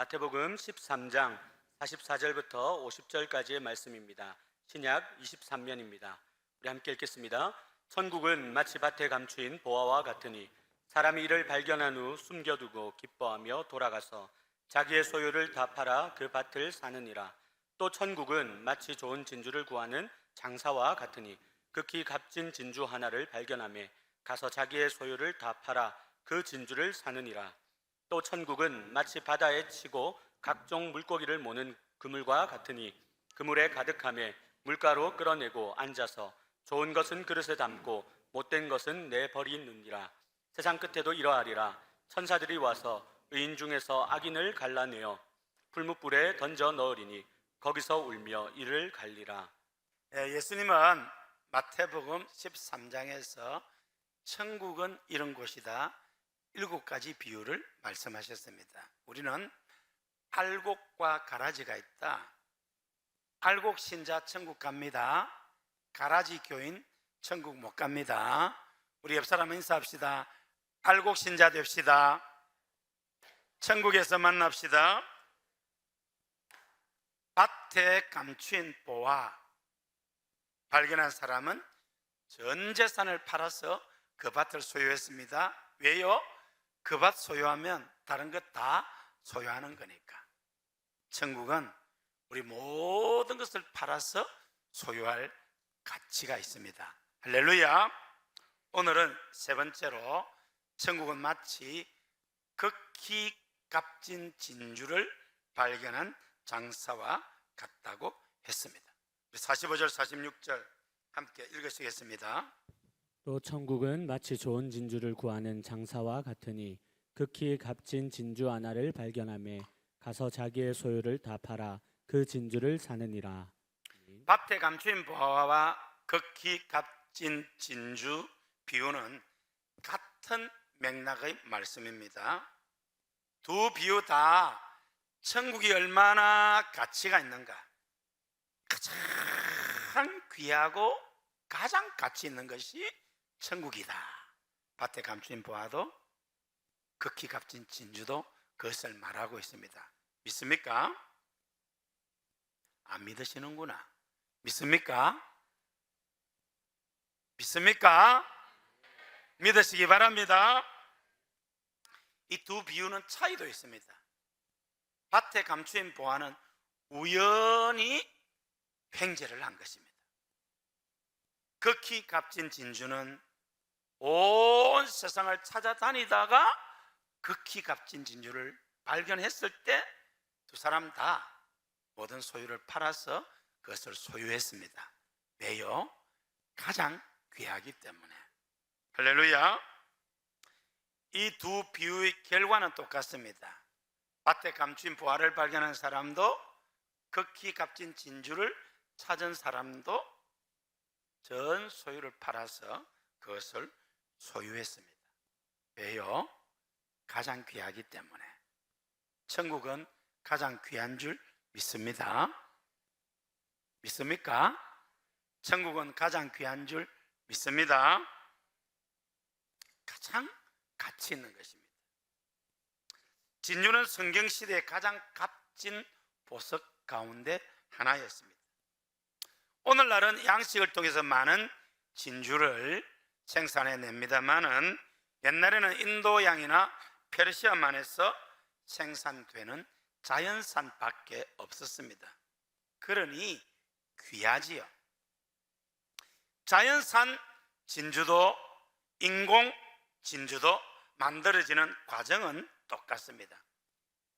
마태복음 13장 44절부터 50절까지의 말씀입니다. 신약 23면입니다. 우리 함께 읽겠습니다. 천국은 마치 밭에 감추인 보화와 같으니 사람이 이를 발견한 후 숨겨두고 기뻐하며 돌아가서 자기의 소유를 다 팔아 그 밭을 사느니라. 또 천국은 마치 좋은 진주를 구하는 장사와 같으니 극히 값진 진주 하나를 발견하며 가서 자기의 소유를 다 팔아 그 진주를 사느니라. 또 천국은 마치 바다에 치고 각종 물고기를 모는 그물과 같으니 그물에 가득하며 물가로 끌어내고 앉아서 좋은 것은 그릇에 담고 못된 것은 내버리느니라. 세상 끝에도 이러하리라. 천사들이 와서 의인 중에서 악인을 갈라내어 풀무불에 던져 넣으리니 거기서 울며 이를 갈리라. 예수님은 마태복음 13장에서 천국은 이런 곳이다 7가지 비유를 말씀하셨습니다. 우리는 알곡과 가라지가 있다. 알곡 신자 천국 갑니다. 가라지 교인 천국 못 갑니다. 우리 옆 사람 인사합시다. 알곡 신자 됩시다. 천국에서 만납시다. 밭에 감추인 보화 발견한 사람은 전 재산을 팔아서 그 밭을 소유했습니다. 왜요? 그 밭 소유하면 다른 것 다 소유하는 거니까. 천국은 우리 모든 것을 팔아서 소유할 가치가 있습니다. 할렐루야. 오늘은 세 번째로 천국은 마치 극히 값진 진주를 발견한 장사와 같다고 했습니다. 45절 46절 함께 읽으시겠습니다. 또 천국은 마치 좋은 진주를 구하는 장사와 같으니 극히 값진 진주 하나를 발견하며 가서 자기의 소유를 다 팔아 그 진주를 사느니라. 밭에 감추인 보화와 극히 값진 진주 비유는 같은 맥락의 말씀입니다. 두 비유 다 천국이 얼마나 가치가 있는가, 가장 귀하고 가장 가치 있는 것이 천국이다. 밭에 감추인 보화도 극히 값진 진주도 그것을 말하고 있습니다. 믿습니까? 안 믿으시는구나. 믿습니까? 믿습니까? 믿으시기 바랍니다. 이 두 비유는 차이도 있습니다. 밭에 감추인 보화는 우연히 횡재를 한 것입니다. 극히 값진 진주는 온 세상을 찾아다니다가 극히 값진 진주를 발견했을 때 두 사람 다 모든 소유를 팔아서 그것을 소유했습니다. 왜요? 가장 귀하기 때문에. 할렐루야. 이 두 비유의 결과는 똑같습니다. 밭에 감춘 보화를 발견한 사람도 극히 값진 진주를 찾은 사람도 전 소유를 팔아서 그것을 소유했습니다. 왜요? 가장 귀하기 때문에. 천국은 가장 귀한 줄 믿습니다. 믿습니까? 천국은 가장 귀한 줄 믿습니다. 가장 가치 있는 것입니다. 진주는 성경시대의 가장 값진 보석 가운데 하나였습니다. 오늘날은 양식을 통해서 많은 진주를 생산해냅니다만은 옛날에는 인도양이나 페르시아만에서 생산되는 자연산밖에 없었습니다. 그러니 귀하지요. 자연산 진주도 인공 진주도 만들어지는 과정은 똑같습니다.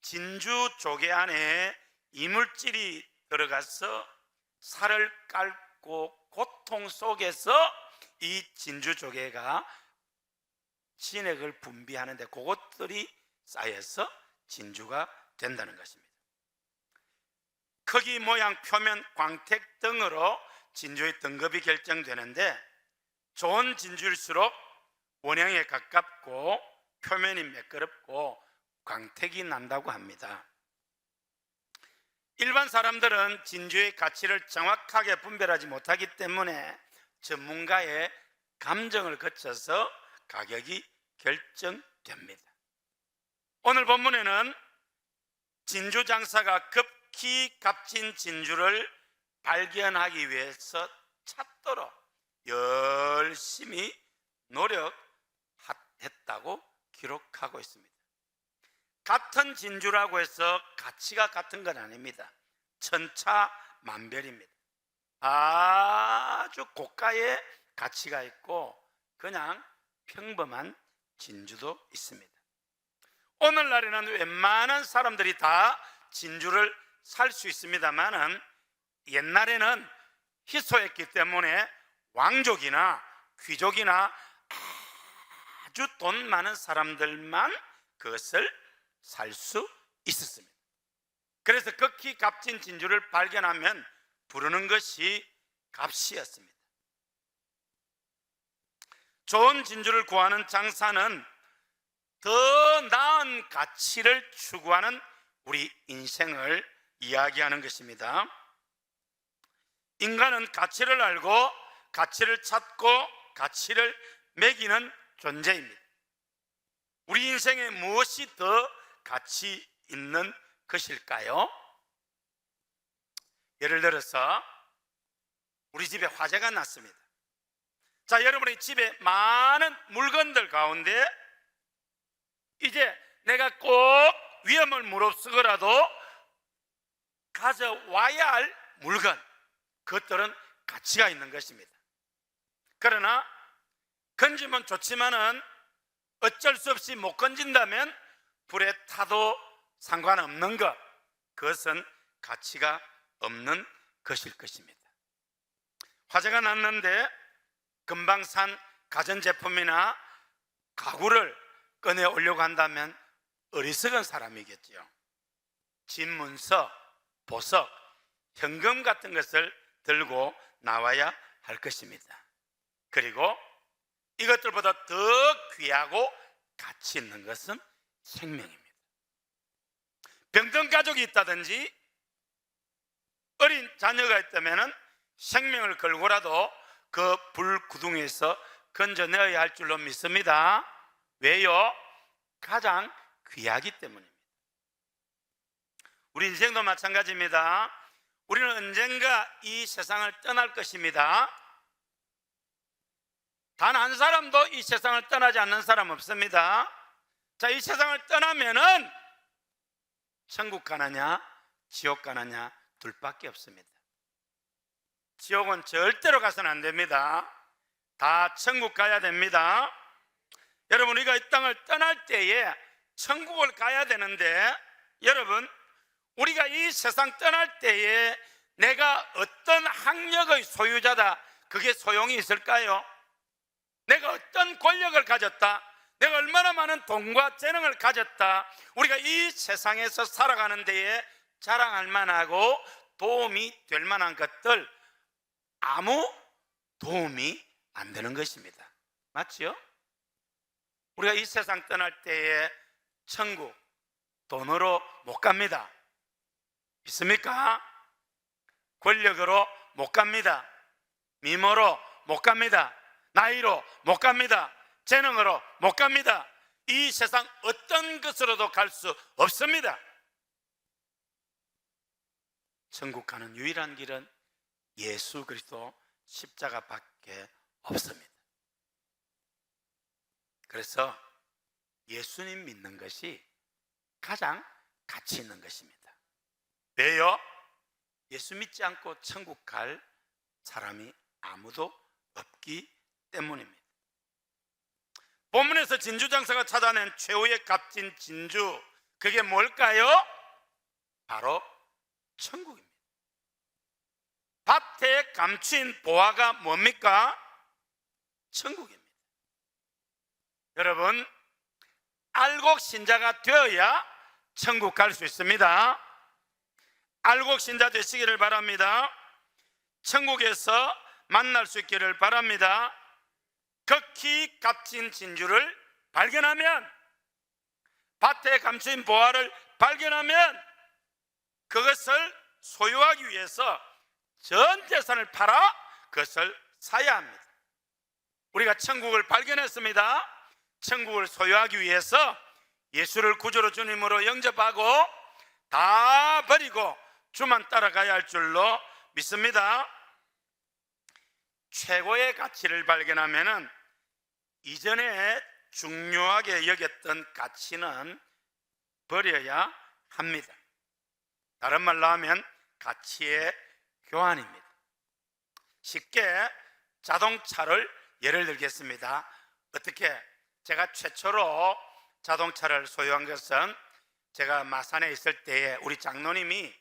진주 조개 안에 이물질이 들어가서 살을 깔고 고통 속에서 이 진주 조개가 진액을 분비하는데 그것들이 쌓여서 진주가 된다는 것입니다. 크기, 모양, 표면, 광택 등으로 진주의 등급이 결정되는데 좋은 진주일수록 원형에 가깝고 표면이 매끄럽고 광택이 난다고 합니다. 일반 사람들은 진주의 가치를 정확하게 분별하지 못하기 때문에 전문가의 감정을 거쳐서 가격이 결정됩니다. 오늘 본문에는 진주 장사가 급히 값진 진주를 발견하기 위해서 찾도록 열심히 노력했다고 기록하고 있습니다. 같은 진주라고 해서 가치가 같은 건 아닙니다. 천차만별입니다. 아주 고가의 가치가 있고 그냥 평범한 진주도 있습니다. 오늘날에는 웬만한 사람들이 다 진주를 살 수 있습니다만은 옛날에는 희소했기 때문에 왕족이나 귀족이나 아주 돈 많은 사람들만 그것을 살 수 있었습니다. 그래서 극히 값진 진주를 발견하면 부르는 것이 값이었습니다. 좋은 진주를 구하는 장사는 더 나은 가치를 추구하는 우리 인생을 이야기하는 것입니다. 인간은 가치를 알고 가치를 찾고 가치를 매기는 존재입니다. 우리 인생에 무엇이 더 가치 있는 것일까요? 예를 들어서 우리 집에 화재가 났습니다. 자, 여러분의 집에 많은 물건들 가운데 이제 내가 꼭 위험을 무릅쓰고라도 가져와야 할 물건, 그것들은 가치가 있는 것입니다. 그러나 건지면 좋지만은 어쩔 수 없이 못 건진다면 불에 타도 상관없는 것, 그것은 가치가 없는 것일 것입니다. 화재가 났는데 금방 산 가전제품이나 가구를 꺼내 오려고 한다면 어리석은 사람이겠지요. 집문서, 보석, 현금 같은 것을 들고 나와야 할 것입니다. 그리고 이것들보다 더 귀하고 가치 있는 것은 생명입니다. 병든 가족이 있다든지 어린 자녀가 있다면 생명을 걸고라도 그 불구덩이에서 건져내어야 할 줄로 믿습니다. 왜요? 가장 귀하기 때문입니다. 우리 인생도 마찬가지입니다. 우리는 언젠가 이 세상을 떠날 것입니다. 단 한 사람도 이 세상을 떠나지 않는 사람 없습니다. 자, 이 세상을 떠나면은 천국 가느냐 지옥 가느냐 둘밖에 없습니다. 지옥은 절대로 가서는 안 됩니다. 다 천국 가야 됩니다. 여러분, 우리가 이 땅을 떠날 때에 천국을 가야 되는데, 여러분, 우리가 이 세상 떠날 때에 내가 어떤 학력의 소유자다, 그게 소용이 있을까요? 내가 어떤 권력을 가졌다, 내가 얼마나 많은 돈과 재능을 가졌다, 우리가 이 세상에서 살아가는 데에 자랑할 만하고 도움이 될 만한 것들, 아무 도움이 안 되는 것입니다. 맞죠? 우리가 이 세상 떠날 때에 천국 돈으로 못 갑니다. 있습니까? 권력으로 못 갑니다. 미모로 못 갑니다. 나이로 못 갑니다. 재능으로 못 갑니다. 이 세상 어떤 것으로도 갈 수 없습니다. 천국 가는 유일한 길은 예수 그리스도 십자가밖에 없습니다. 그래서 예수님 믿는 것이 가장 가치 있는 것입니다. 왜요? 예수 믿지 않고 천국 갈 사람이 아무도 없기 때문입니다. 본문에서 진주장사가 찾아낸 최후의 값진 진주, 그게 뭘까요? 바로 천국입니다. 밭에 감춘 보화가 뭡니까? 천국입니다. 여러분, 알곡 신자가 되어야 천국 갈 수 있습니다. 알곡 신자 되시기를 바랍니다. 천국에서 만날 수 있기를 바랍니다. 극히 값진 진주를 발견하면, 밭에 감춘 보화를 발견하면 그것을 소유하기 위해서 전 재산을 팔아 그것을 사야 합니다. 우리가 천국을 발견했습니다. 천국을 소유하기 위해서 예수를 구주로 주님으로 영접하고 다 가지고 주만 따라가야 할 줄로 믿습니다. 최고의 가치를 발견하면은 이전에 중요하게 여겼던 가치는 버려야 합니다. 다른 말로 하면 가치의 교환입니다. 쉽게 자동차를 예를 들겠습니다. 어떻게? 제가 최초로 자동차를 소유한 것은 제가 마산에 있을 때에 우리 장로님이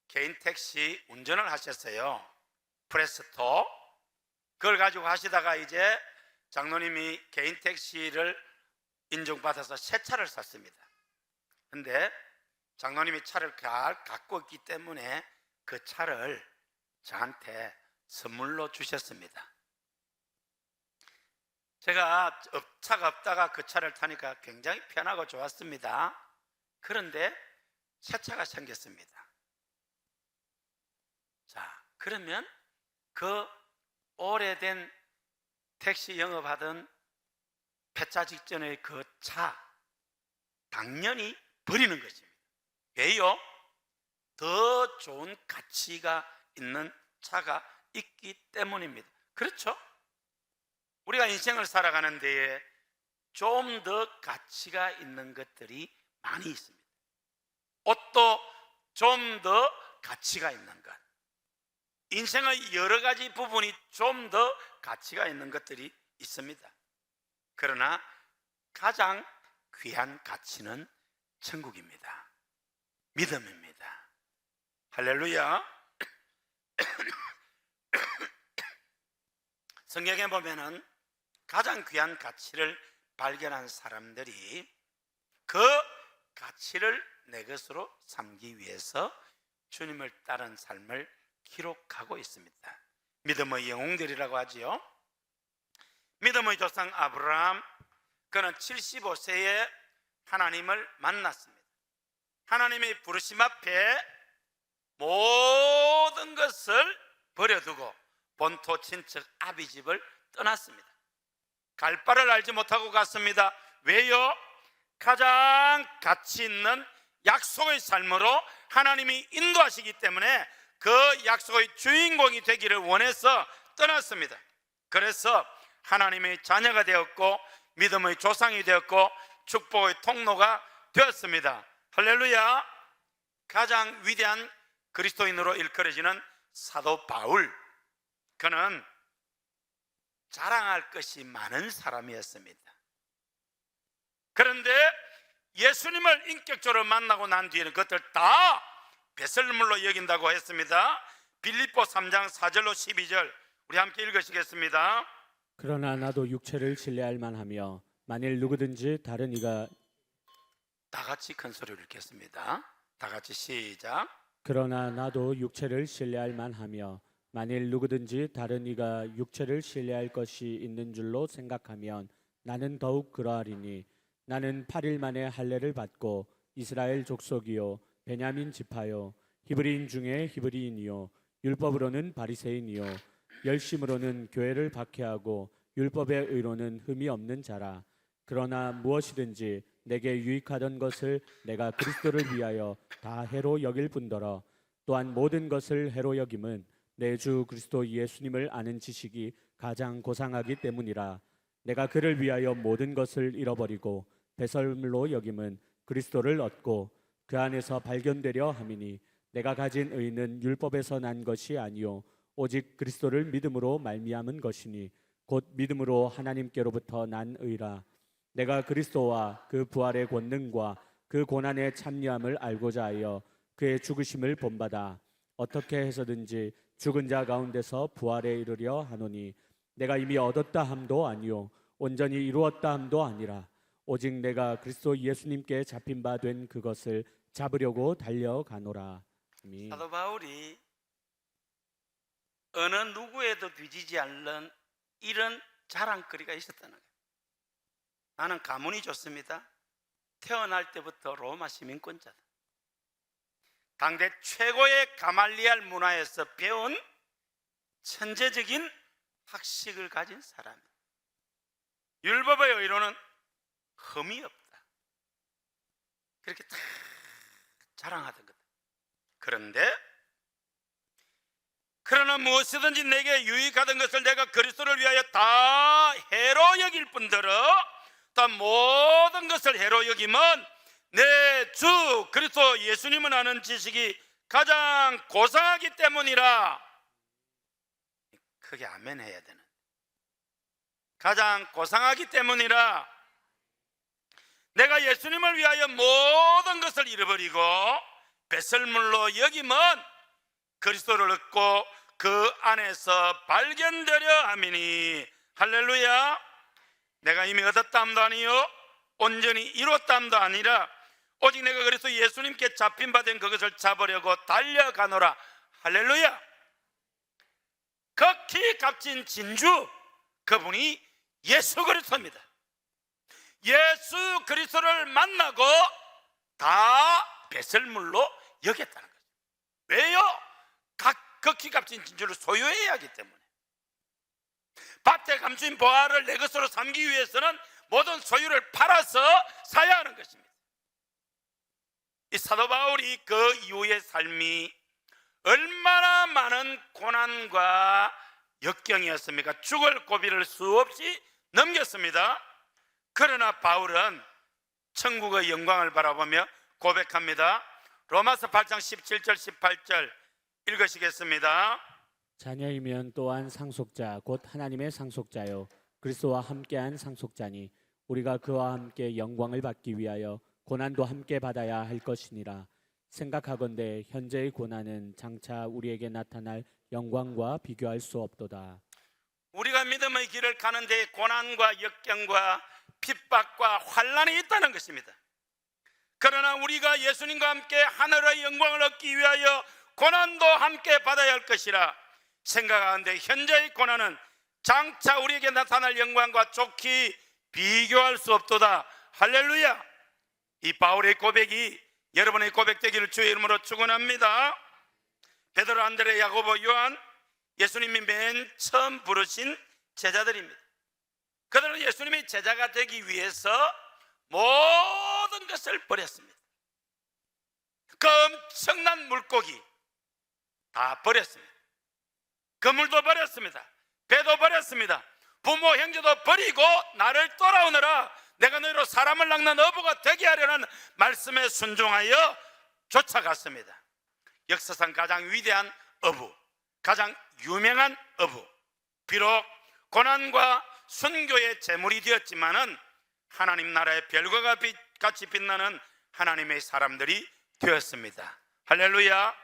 개인 택시 운전을 하셨어요. 프레스토. 그걸 가지고 하시다가 이제 장로님이 개인 택시를 인정받아서 새 차를 샀습니다. 근데 장로님이 차를 갖고 있기 때문에 그 차를 저한테 선물로 주셨습니다. 제가 차가 없다가 그 차를 타니까 굉장히 편하고 좋았습니다. 그런데 새 차가 생겼습니다. 자, 그러면 그 오래된 택시 영업하던 폐차 직전의 그 차 당연히 버리는 것입니다. 왜요? 더 좋은 가치가 있는 차가 있기 때문입니다. 그렇죠? 우리가 인생을 살아가는 데에 좀 더 가치가 있는 것들이 많이 있습니다. 옷도 좀 더 가치가 있는 것, 인생의 여러 가지 부분이 좀 더 가치가 있는 것들이 있습니다. 그러나 가장 귀한 가치는 천국입니다. 믿음입니다. 할렐루야. 성경에 보면은 가장 귀한 가치를 발견한 사람들이 그 가치를 내 것으로 삼기 위해서 주님을 따른 삶을 기록하고 있습니다. 믿음의 영웅들이라고 하지요. 믿음의 조상 아브라함, 그는 75세에 하나님을 만났습니다. 하나님의 부르심 앞에 모든 것을 버려두고 본토 친척 아비집을 떠났습니다. 갈 바를 알지 못하고 갔습니다. 왜요? 가장 가치 있는 약속의 삶으로 하나님이 인도하시기 때문에 그 약속의 주인공이 되기를 원해서 떠났습니다. 그래서 하나님의 자녀가 되었고 믿음의 조상이 되었고 축복의 통로가 되었습니다. 할렐루야. 가장 위대한 그리스도인으로 일컬어지는 사도 바울, 그는 자랑할 것이 많은 사람이었습니다. 그런데 예수님을 인격적으로 만나고 난 뒤에는 그것들 다 배설물로 여긴다고 했습니다. 빌립보 3장 4절로 12절 우리 함께 읽으시겠습니다. 그러나 나도 육체를 신뢰할 만하며 만일 누구든지 다른 이가 다 같이 큰 소리로 읽겠습니다. 다 같이 시작. 그러나 나도 육체를 신뢰할 만하며 만일 누구든지 다른 이가 육체를 신뢰할 것이 있는 줄로 생각하면 나는 더욱 그러하리니 나는 8일 만에 할례를 받고 이스라엘 족속이요 베냐민 지파요 히브리인 중에 히브리인이요 율법으로는 바리새인이요 열심으로는 교회를 박해하고 율법의 의로는 흠이 없는 자라. 그러나 무엇이든지 내게 유익하던 것을 내가 그리스도를 위하여 다 해로 여길 뿐더러 또한 모든 것을 해로 여김은 내 주 그리스도 예수님을 아는 지식이 가장 고상하기 때문이라. 내가 그를 위하여 모든 것을 잃어버리고 배설물로 여김은 그리스도를 얻고 그 안에서 발견되려 함이니 내가 가진 의는 율법에서 난 것이 아니요 오직 그리스도를 믿음으로 말미암은 것이니 곧 믿음으로 하나님께로부터 난 의라. 내가 그리스도와 그 부활의 권능과 그 고난의 참여함을 알고자 하여 그의 죽으심을 본받아 어떻게 해서든지 죽은 자 가운데서 부활에 이르려 하노니 내가 이미 얻었다 함도 아니요 온전히 이루었다 함도 아니라 오직 내가 그리스도 예수님께 잡힌 바 된 그것을 잡으려고 달려가노라. 아멘. 사도 바울이 어느 누구에도 뒤지지 않는 이런 자랑거리가 있었다는 거예요. 나는 가문이 좋습니다. 태어날 때부터 로마 시민권자다. 당대 최고의 가말리알 문화에서 배운 천재적인 학식을 가진 사람이에요. 율법의 의로는 흠이 없다. 그렇게 다 자랑하던 것. 그러나 무엇이든지 내게 유익하던 것을 내가 그리스도를 위하여 다 해로 여길 뿐더러 다 모든 것을 해로 여기면 내 주 그리스도 예수님을 아는 지식이 가장 고상하기 때문이라. 크게 아멘 해야 되는. 가장 고상하기 때문이라. 내가 예수님을 위하여 모든 것을 잃어버리고 배설물로 여기면 그리스도를 얻고 그 안에서 발견되려 함이니. 할렐루야. 내가 이미 얻었다함도 아니요 온전히 이뤘다함도 아니라 오직 내가 그리스도 예수님께 잡힌 바 된 그것을 잡으려고 달려가노라. 할렐루야. 극히 값진 진주, 그분이 예수 그리스도입니다. 예수 그리스도를 만나고 다 배설물로 여겼다는 거죠. 왜요? 극히 값진 진주를 소유해야 하기 때문에. 밭에 감추인 보화를 내 것으로 삼기 위해서는 모든 소유를 팔아서 사야 하는 것입니다. 이 사도 바울이 그 이후의 삶이 얼마나 많은 고난과 역경이었습니까? 죽을 고비를 수없이 넘겼습니다. 그러나 바울은 천국의 영광을 바라보며 고백합니다. 로마서 8장 17절 18절 읽으시겠습니다. 자녀이면 또한 상속자 곧 하나님의 상속자요 그리스도와 함께한 상속자니 우리가 그와 함께 영광을 받기 위하여 고난도 함께 받아야 할 것이니라. 생각하건대 현재의 고난은 장차 우리에게 나타날 영광과 비교할 수 없도다. 우리가 믿음의 길을 가는 데 고난과 역경과 핍박과 환난이 있다는 것입니다. 그러나 우리가 예수님과 함께 하늘의 영광을 얻기 위하여 고난도 함께 받아야 할 것이라 생각하는데 현재의 고난은 장차 우리에게 나타날 영광과 좋게 비교할 수 없도다. 할렐루야. 이 바울의 고백이 여러분의 고백되기를 주의 이름으로 축원합니다. 베드로, 안드레, 야고보, 요한, 예수님이 맨 처음 부르신 제자들입니다. 그들은 예수님의 제자가 되기 위해서 모든 것을 버렸습니다. 그 엄청난 물고기 다 버렸습니다. 그물도 버렸습니다. 배도 버렸습니다. 부모 형제도 버리고 나를 따라오너라 내가 너희로 사람을 낚는 어부가 되게 하려는 말씀에 순종하여 쫓아갔습니다. 역사상 가장 위대한 어부, 가장 유명한 어부, 비록 고난과 순교의 제물이 되었지만은 하나님 나라의 별과 같이 빛나는 하나님의 사람들이 되었습니다. 할렐루야.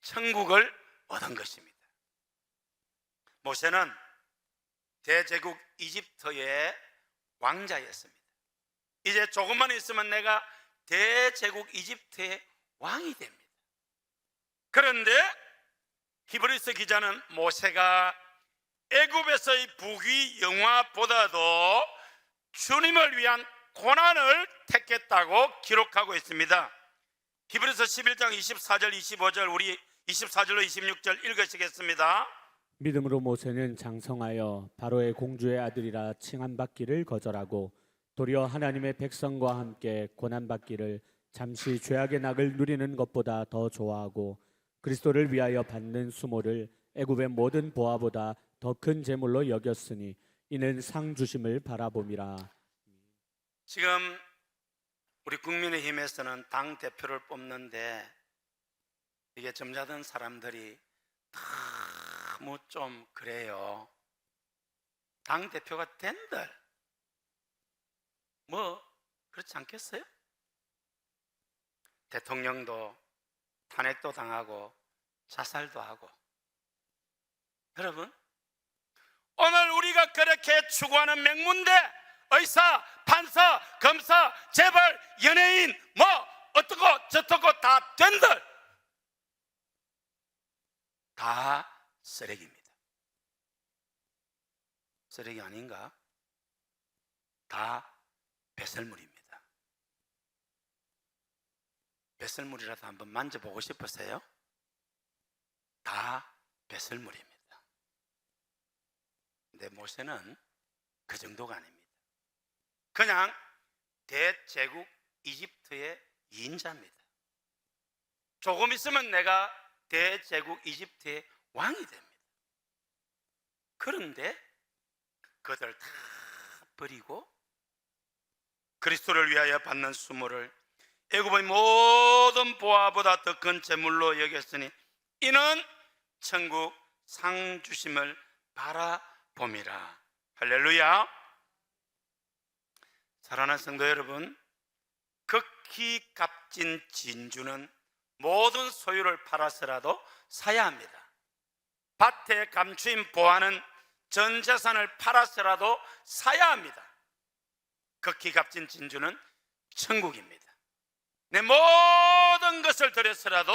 천국을 얻은 것입니다. 모세는 대제국 이집트의 왕자였습니다. 이제 조금만 있으면 내가 대제국 이집트의 왕이 됩니다. 그런데 히브리서 기자는 모세가 애굽에서의 부귀 영화보다도 주님을 위한 고난을 택했다고 기록하고 있습니다. 히브리서 11장 24절 25절 우리 24절로 26절 읽으시겠습니다. 믿음으로 모세는 장성하여 바로의 공주의 아들이라 칭함받기를 거절하고 도리어 하나님의 백성과 함께 고난받기를 잠시 죄악의 낙을 누리는 것보다 더 좋아하고 그리스도를 위하여 받는 수모를 애굽의 모든 보화보다 더 큰 재물로 여겼으니 이는 상 주심을 바라봄이라. 지금 우리 국민의힘에서는 당 대표를 뽑는데 이게 점잖은 사람들이 너무 좀 그래요. 당 대표가 된들 뭐 그렇지 않겠어요? 대통령도 탄핵도 당하고 자살도 하고. 여러분, 오늘 우리가 그렇게 추구하는 맹문대 의사, 판사, 검사, 재벌, 연예인 뭐 어떻고 저떻고 다 된들 다 쓰레기입니다. 쓰레기 아닌가? 다 배설물입니다. 배설물이라도 한번 만져보고 싶으세요? 다 배설물입니다. 근데 모세는 그 정도가 아닙니다. 그냥 대제국 이집트의 인자입니다. 조금 있으면 내가 대제국 이집트의 왕이 됩니다. 그런데 그들 다 버리고 그리스도를 위하여 받는 수모를 애굽의 모든 보화보다 더 큰 재물로 여겼으니 이는 천국 상 주심을 바라봄이라. 할렐루야. 사랑하는 성도 여러분, 극히 값진 진주는 모든 소유를 팔아서라도 사야 합니다. 밭에 감추인 보화는 전 재산을 팔아서라도 사야 합니다. 극히 값진 진주는 천국입니다. 내 모든 것을 들여서라도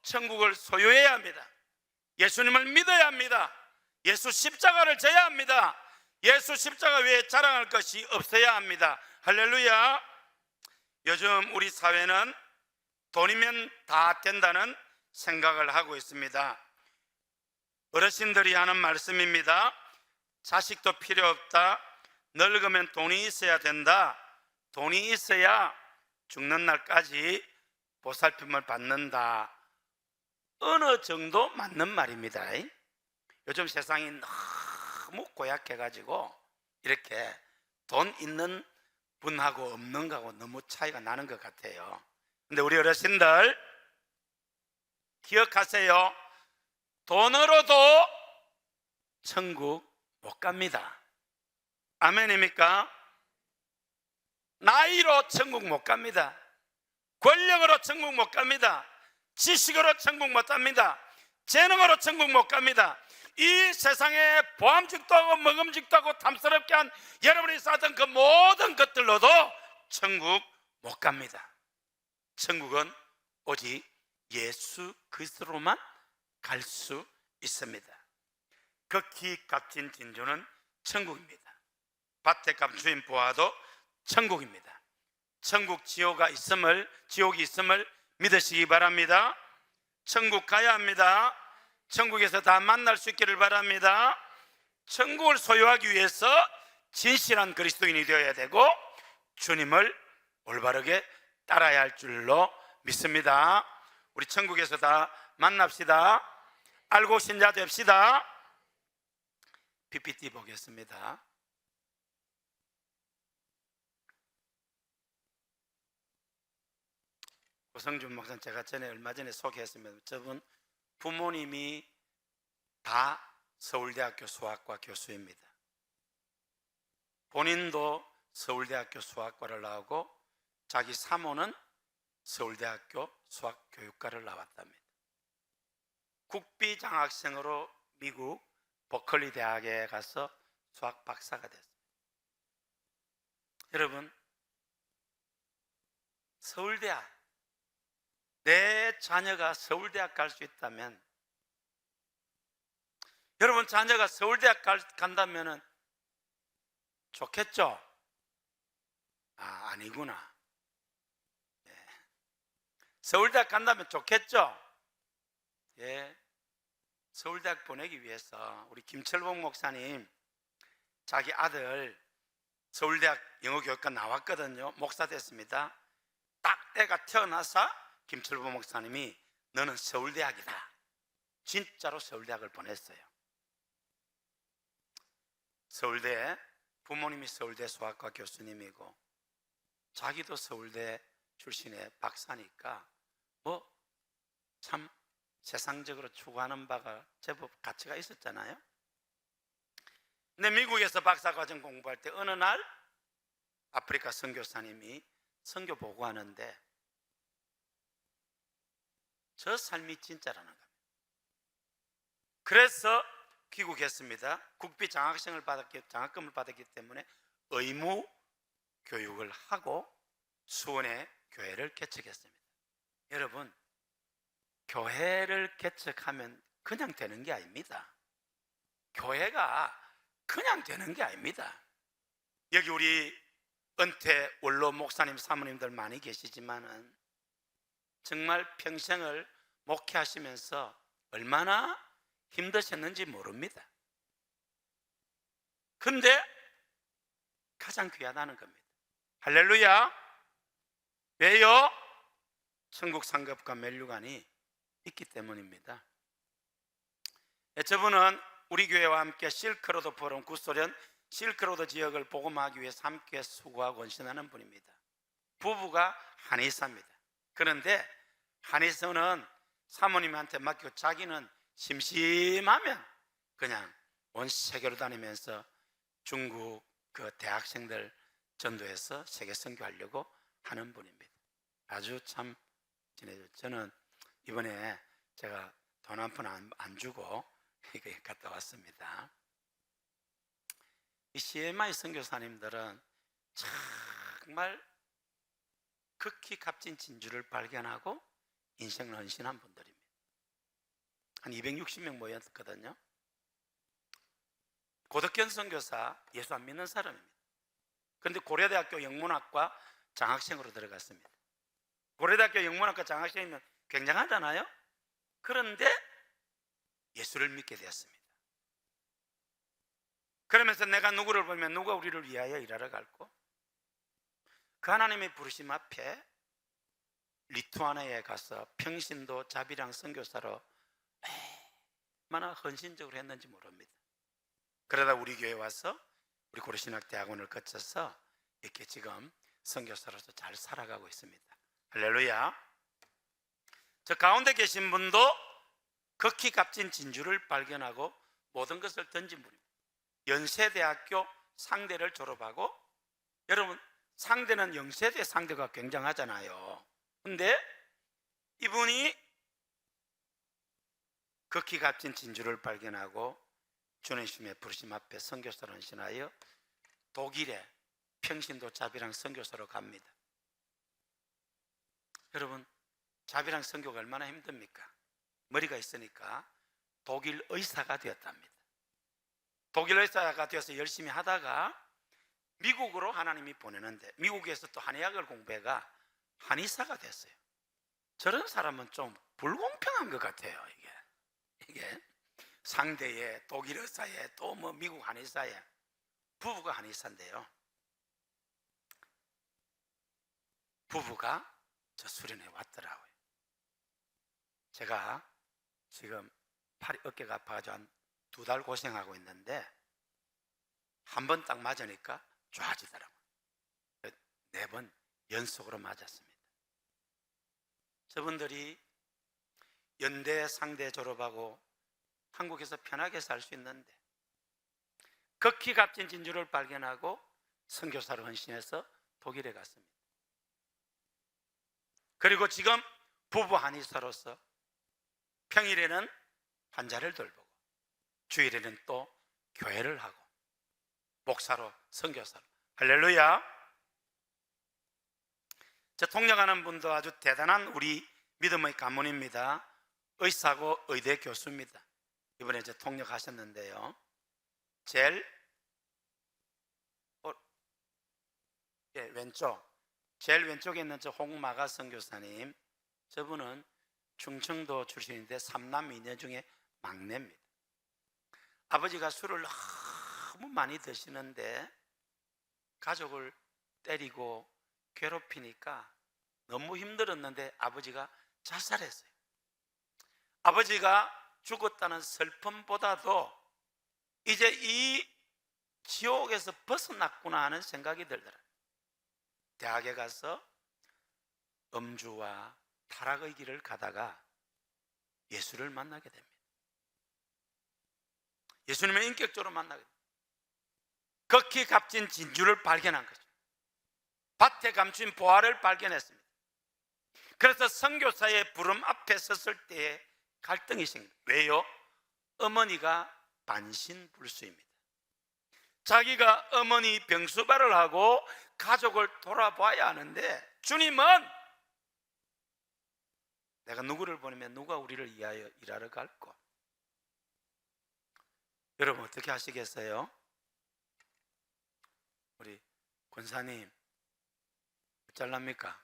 천국을 소유해야 합니다. 예수님을 믿어야 합니다. 예수 십자가를 져야 합니다. 예수 십자가 외에 자랑할 것이 없어야 합니다. 할렐루야. 요즘 우리 사회는 돈이면 다 된다는 생각을 하고 있습니다. 어르신들이 하는 말씀입니다. 자식도 필요 없다. 늙으면 돈이 있어야 된다. 돈이 있어야 죽는 날까지 보살핌을 받는다. 어느 정도 맞는 말입니다. 요즘 세상이 너무 고약해가지고 이렇게 돈 있는 분하고 없는 거하고 너무 차이가 나는 것 같아요. 근데 우리 어르신들 기억하세요. 돈으로도 천국 못 갑니다. 아멘입니까? 나이로 천국 못 갑니다. 권력으로 천국 못 갑니다. 지식으로 천국 못 갑니다. 재능으로 천국 못 갑니다. 이 세상에 보암직도 하고 먹음직도 하고 탐스럽게 한 여러분이 쌓았던 그 모든 것들로도 천국 못 갑니다. 천국은 오직 예수 그리스도로만 갈 수 있습니다. 극히 값진 진주는 천국입니다. 밭에 감추인 보화도 천국입니다. 천국 지옥이 있음을 믿으시기 바랍니다. 천국 가야 합니다. 천국에서 다 만날 수 있기를 바랍니다. 천국을 소유하기 위해서 진실한 그리스도인이 되어야 되고 주님을 올바르게 따라야 할 줄로 믿습니다. 우리 천국에서 다 만납시다. 알고 신자 됩시다. PPT 보겠습니다. 고성준 목사님, 제가 얼마 전에 소개했습니다. 저분 부모님이 다 서울대학교 수학과 교수입니다. 본인도 서울대학교 수학과를 나오고 자기 사모는 서울대학교 수학교육과를 나왔답니다. 국비장학생으로 미국 버클리 대학에 가서 수학 박사가 됐습니다. 여러분, 서울대학, 내 자녀가 서울대학 갈 수 있다면, 여러분 자녀가 서울대학 간다면 좋겠죠? 아니구나. 예. 서울대학 간다면 좋겠죠? 예. 서울대학 보내기 위해서 우리 김철봉 목사님 자기 아들 서울대학 영어교육과 나왔거든요. 목사 됐습니다. 딱 애가 태어나서 김철봉 목사님이 너는 서울대학이다. 진짜로 서울대학을 보냈어요. 서울대, 부모님이 서울대 수학과 교수님이고 자기도 서울대 출신의 박사니까 참 세상적으로 추구하는 바가 제법 가치가 있었잖아요. 근데 미국에서 박사과정 공부할 때 어느 날 아프리카 선교사님이 선교 보고하는데 저 삶이 진짜라는 겁니다. 그래서 귀국했습니다. 국비 장학금을 받았기 때문에 의무 교육을 하고 수원에 교회를 개척했습니다. 여러분, 교회를 개척하면 그냥 되는 게 아닙니다. 교회가 그냥 되는 게 아닙니다. 여기 우리 은퇴 원로 목사님 사모님들 많이 계시지만은 정말 평생을 목회하시면서 얼마나 힘드셨는지 모릅니다. 근데 가장 귀하다는 겁니다. 할렐루야. 왜요? 천국 상급과 면류관이 있기 때문입니다. 저분은 우리 교회와 함께 실크로드 포럼 구소련 실크로드 지역을 복음하기 위해 함께 수고하고 헌신하는 분입니다. 부부가 한의사입니다. 그런데 한의사는 사모님한테 맡기고 자기는 심심하면 그냥 온 세계로 다니면서 중국 그 대학생들 전도해서 세계 선교하려고 하는 분입니다. 아주 참 저는 이번에 제가 돈 한 푼 안 주고 이렇게 갔다 왔습니다. 이 CMI 선교사님들은 정말 극히 값진 진주를 발견하고 인생을 헌신한 분들입니다. 한 260명 모였거든요. 고덕현 선교사 예수 안 믿는 사람입니다. 그런데 고려대학교 영문학과 장학생으로 들어갔습니다. 고려대학교 영문학과 장학생이면 굉장하잖아요. 그런데 예수를 믿게 되었습니다. 그러면서 내가 누구를 보면 누가 우리를 위하여 일하러 갈고, 그 하나님의 부르심 앞에 리투아니아에 가서 평신도 자비랑 선교사로 얼마나 헌신적으로 했는지 모릅니다. 그러다 우리 교회에 와서 우리 고려신학대학원을 거쳐서 이렇게 지금 선교사로서 잘 살아가고 있습니다. 할렐루야. 저 가운데 계신 분도 극히 값진 진주를 발견하고 모든 것을 던진 분입니다. 연세대학교 상대를 졸업하고, 여러분 상대는 영세대 상대가 굉장하잖아요. 근데 이분이 극히 값진 진주를 발견하고 주님의 부르심 앞에 선교사로 헌신하여 독일에 평신도 자비랑 선교사로 갑니다. 여러분 자비랑 선교가 얼마나 힘듭니까? 머리가 있으니까 독일 의사가 되었답니다. 독일 의사가 되어서 열심히 하다가 미국으로 하나님이 보내는데, 미국에서 또 한의학을 공부해가 한의사가 됐어요. 저런 사람은 좀 불공평한 것 같아요. 이게 상대에 독일 의사에 또 뭐 미국 한의사에, 부부가 한의사인데요, 부부가 저 수련회 왔더라고요. 제가 지금 팔이 어깨가 아파가지고 한 2달 고생하고 있는데 한 번 딱 맞으니까 좋아지더라고요. 4번 연속으로 맞았습니다. 저분들이 연대 상대 졸업하고 한국에서 편하게 살 수 있는데 극히 값진 진주를 발견하고 선교사로 헌신해서 독일에 갔습니다. 그리고 지금 부부 한의사로서 평일에는 환자를 돌보고 주일에는 또 교회를 하고 목사로 선교사로, 할렐루야. 저 통역하는 분도 아주 대단한 우리 믿음의 가문입니다. 의사고 의대 교수입니다. 이번에 이제 통역하셨는데요, 제일 왼쪽에 있는 저 홍마가 선교사님, 저분은 충청도 출신인데 3남 2녀 중에 막내입니다. 아버지가 술을 너무 많이 드시는데 가족을 때리고 괴롭히니까 너무 힘들었는데 아버지가 자살했어요. 아버지가 죽었다는 슬픔보다도 이제 이 지옥에서 벗어났구나 하는 생각이 들더라고요. 대학에 가서 음주와 타락의 길을 가다가 예수를 만나게 됩니다. 예수님을 인격적으로 만나게 됩니다. 극히 값진 진주를 발견한 거죠. 밭에 감춘 보화를 발견했습니다. 그래서 선교사의 부름 앞에 섰을 때에 갈등이 생깁니다. 왜요? 어머니가 반신불수입니다. 자기가 어머니 병수발을 하고 가족을 돌아봐야 하는데, 주님은 내가 누구를 보내면 누가 우리를 위하여 일하러 갈고? 여러분 어떻게 하시겠어요? 우리 권사님 어쩔랍니까?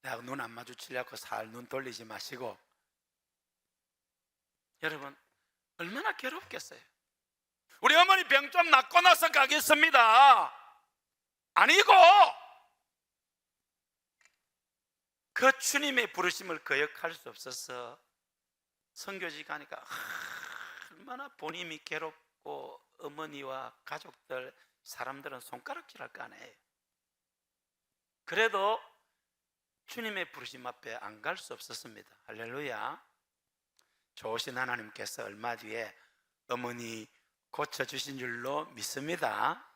내가 눈 안 마주치려고 살 눈 돌리지 마시고, 여러분 얼마나 괴롭겠어요? 우리 어머니 병 좀 낫고 나서 가겠습니다. 아니고 그 주님의 부르심을 거역할 수 없어서 선교지 가니까 얼마나 본인이 괴롭고 어머니와 가족들, 사람들은 손가락질할 거 아니에요. 그래도 주님의 부르심 앞에 안 갈 수 없었습니다. 할렐루야. 좋으신 하나님께서 얼마 뒤에 어머니 고쳐주신 줄로 믿습니다.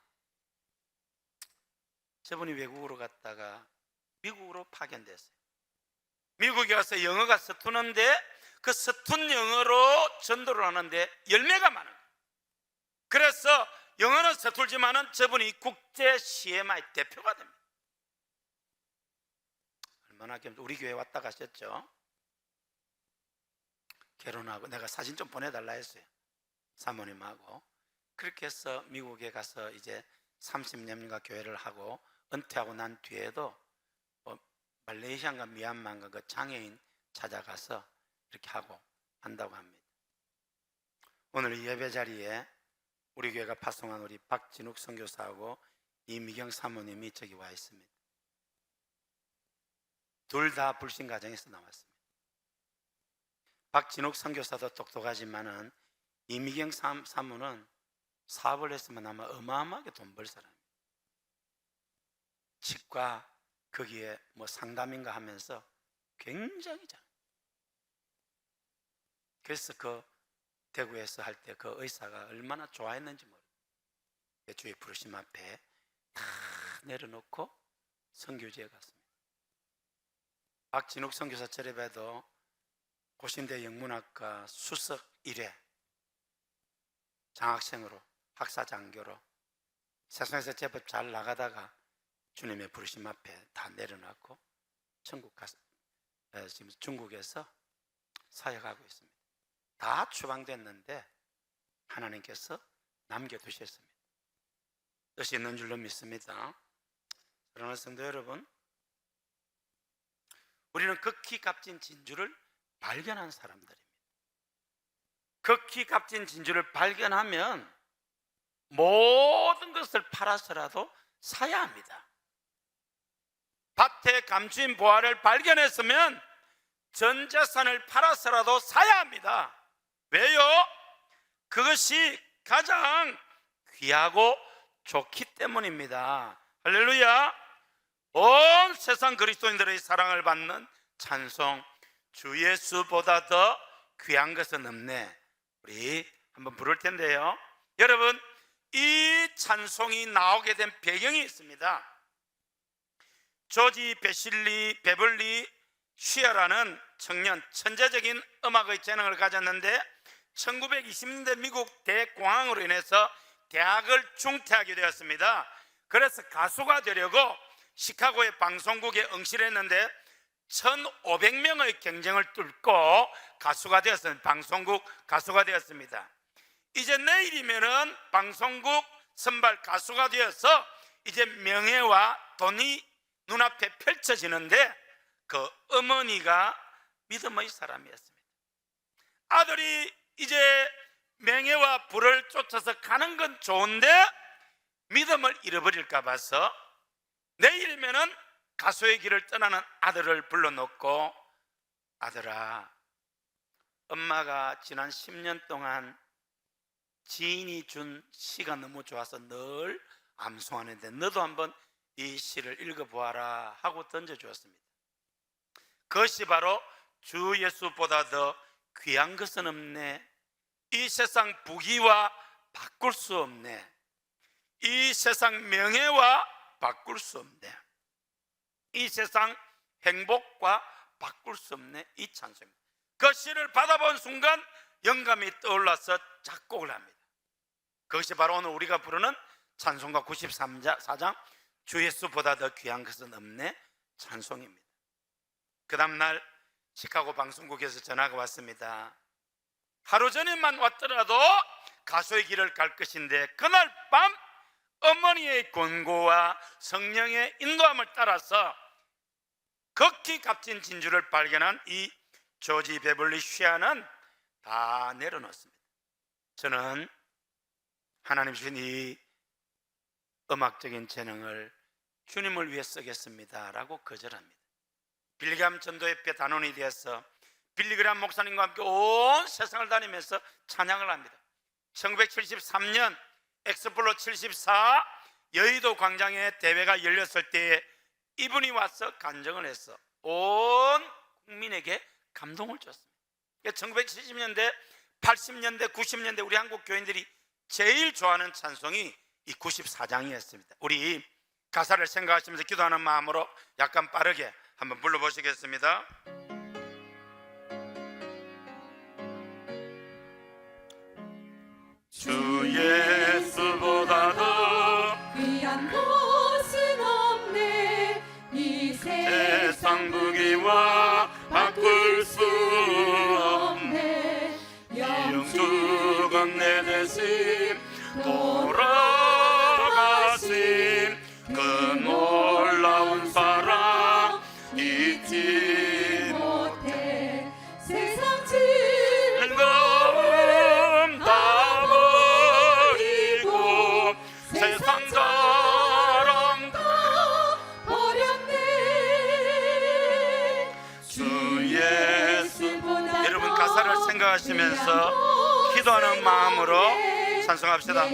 저분이 외국으로 갔다가 미국으로 파견됐어요. 미국에 가서 영어가 서투는데 그 서툰 영어로 전도를 하는데 열매가 많은 거예요. 그래서 영어는 서툴지만은 저분이 국제 CMI 대표가 됩니다. 얼마나 우리 교회 왔다 가셨죠? 결혼하고 내가 사진 좀 보내달라 했어요. 사모님하고. 그렇게 해서 미국에 가서 이제 30년간 교회를 하고 은퇴하고 난 뒤에도 말레이시아인가 미얀마인가 그 장애인 찾아가서 이렇게 하고 한다고 합니다. 오늘 이 예배 자리에 우리 교회가 파송한 우리 박진욱 선교사하고 이미경 사모님이 저기 와 있습니다. 둘 다 불신 가정에서 나왔습니다. 박진욱 선교사도 똑똑하지만은 이미경 사모는 사업을 했으면 아마 어마어마하게 돈 벌 사람이에요. 치과 거기에 뭐 상담인가 하면서 굉장히 잘. 그래서 그 대구에서 할 때 그 의사가 얼마나 좋아했는지 모르겠어요. 주의 부르심 앞에 다 내려놓고 선교지에 갔습니다. 박진욱 선교사 절에도 고신대 영문학과 수석 1회 장학생으로 학사장교로 세상에서 제법 잘 나가다가 주님의 부르심 앞에 다 내려놓고 천국 가서 지금 중국에서 사역하고 있습니다. 다 추방됐는데 하나님께서 남겨두셨습니다. 뜻이 있는 줄로 믿습니다. 사랑하는 성도 여러분, 우리는 극히 값진 진주를 발견한 사람들입니다. 극히 값진 진주를 발견하면 모든 것을 팔아서라도 사야 합니다. 밭에 감추인 보화를 발견했으면 전 재산을 팔아서라도 사야 합니다. 왜요? 그것이 가장 귀하고 좋기 때문입니다. 할렐루야. 온 세상 그리스도인들의 사랑을 받는 찬송, 주 예수보다 더 귀한 것은 없네. 우리 한번 부를 텐데요. 여러분, 이 찬송이 나오게 된 배경이 있습니다. 조지 베벌리 쉬어라는 청년, 천재적인 음악의 재능을 가졌는데 1920년대 미국 대공황으로 인해서 대학을 중퇴하게 되었습니다. 그래서 가수가 되려고 시카고의 방송국에 응시를 했는데 1,500명의 경쟁을 뚫고 가수가 되었습니다. 방송국 가수가 되었습니다. 이제 내일이면은 방송국 선발 가수가 되어서 이제 명예와 돈이 눈앞에 펼쳐지는데 그 어머니가 믿음의 사람이었습니다. 아들이 이제 명예와 부를 쫓아서 가는 건 좋은데 믿음을 잃어버릴까 봐서 내일이면은 가수의 길을 떠나는 아들을 불러놓고, 아들아, 엄마가 지난 10년 동안 지인이 준 시가 너무 좋아서 늘 암송하는데 너도 한번 이 시를 읽어보아라 하고 던져주었습니다. 그것이 바로 주 예수보다 더 귀한 것은 없네. 이 세상 부귀와 바꿀 수 없네. 이 세상 명예와 바꿀 수 없네. 이 세상 행복과 바꿀 수 없네. 이 찬송입니다. 그 시를 받아본 순간 영감이 떠올라서 작곡을 합니다. 그것이 바로 오늘 우리가 부르는 찬송가 94장 주 예수보다 더 귀한 것은 없네 찬송입니다. 그 다음날 시카고 방송국에서 전화가 왔습니다. 하루 전에만 왔더라도 가수의 길을 갈 것인데 그날 밤 어머니의 권고와 성령의 인도함을 따라서 극히 값진 진주를 발견한 이 조지 베벌리 쉬아는 다 내려놓습니다. 저는 하나님 주신 이 음악적인 재능을 주님을 위해 쓰겠습니다 라고 거절합니다. 빌리그람 전도협회 단원이 되어서 빌리그람 목사님과 함께 온 세상을 다니면서 찬양을 합니다. 1973년 엑스플로 74 여의도 광장에 대회가 열렸을 때에 이분이 와서 간증을 해서 온 국민에게 감동을 줬습니다. 1970년대, 80년대, 90년대 우리 한국 교인들이 제일 좋아하는 찬송이 이 94장이었습니다. 우리 가사를 생각하시면서 기도하는 마음으로 약간 빠르게 한번 불러보시겠습니다. 주 예수보다도 귀한 것은 없네 이 세상 무기와 바꿀 수 없네 영주건 내 대신 돌아가신 그 놀라운 사랑 잊지 못해 세상 즐거움 다 버리고 세상 자랑 버렸네 주 예수. 여러분 가사를 생각하시면서 귀한 기도하는 것은 마음으로 없네. 찬송합시다.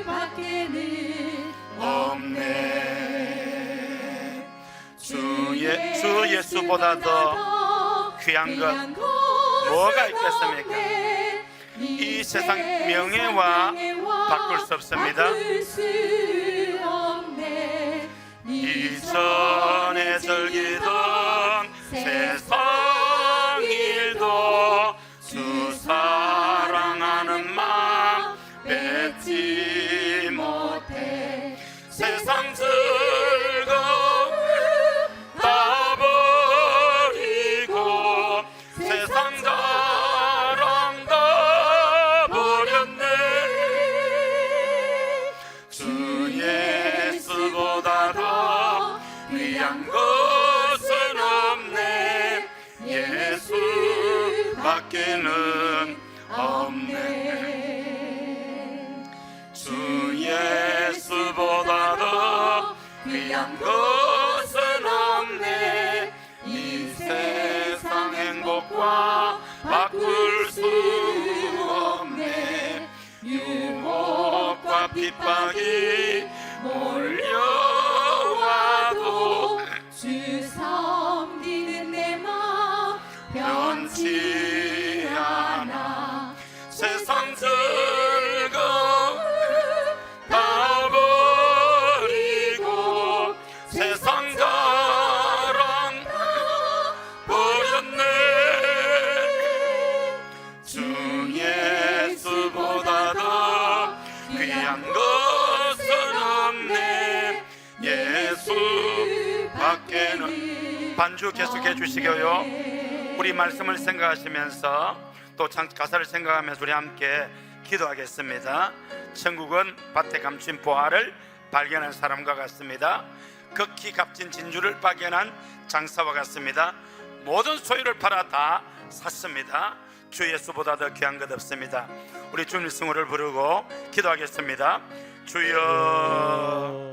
예수밖에는 없네. 주 예수보다 더 귀한 것 뭐가 있겠습니까? 이 세상 명예와 바꿀 수 없습니다. 이전에 즐기던 세상 일도 주 사랑하는 마음 뺏지 못해 세상 즐거움 다 버리고 세상 자랑 다 버렸네 주 예수보다 더 귀한 것은 없네 예수밖에는 없네 주 예수보다 더 귀한 것은 없네 이 세상 행복과 바꿀 수 없네 유혹과 핍박이 몰려와도 주 섬기는 내 마음 변치 않아 세상 즐거움 다 버리고 세상 자랑 버렸네 주 예수보다 더 귀한 것은 없네 예수밖에는. 반주 계속해 주시고요. 우리 말씀을 생각하시면서 또 가사를 생각하면서 우리 함께 기도하겠습니다. 천국은 밭에 감춘 보화를 발견한 사람과 같습니다. 극히 값진 진주를 발견한 장사와 같습니다. 모든 소유를 팔아 다 샀습니다. 주 예수보다 더 귀한 것 없습니다. 우리 주님 승우를 부르고 기도하겠습니다. 주여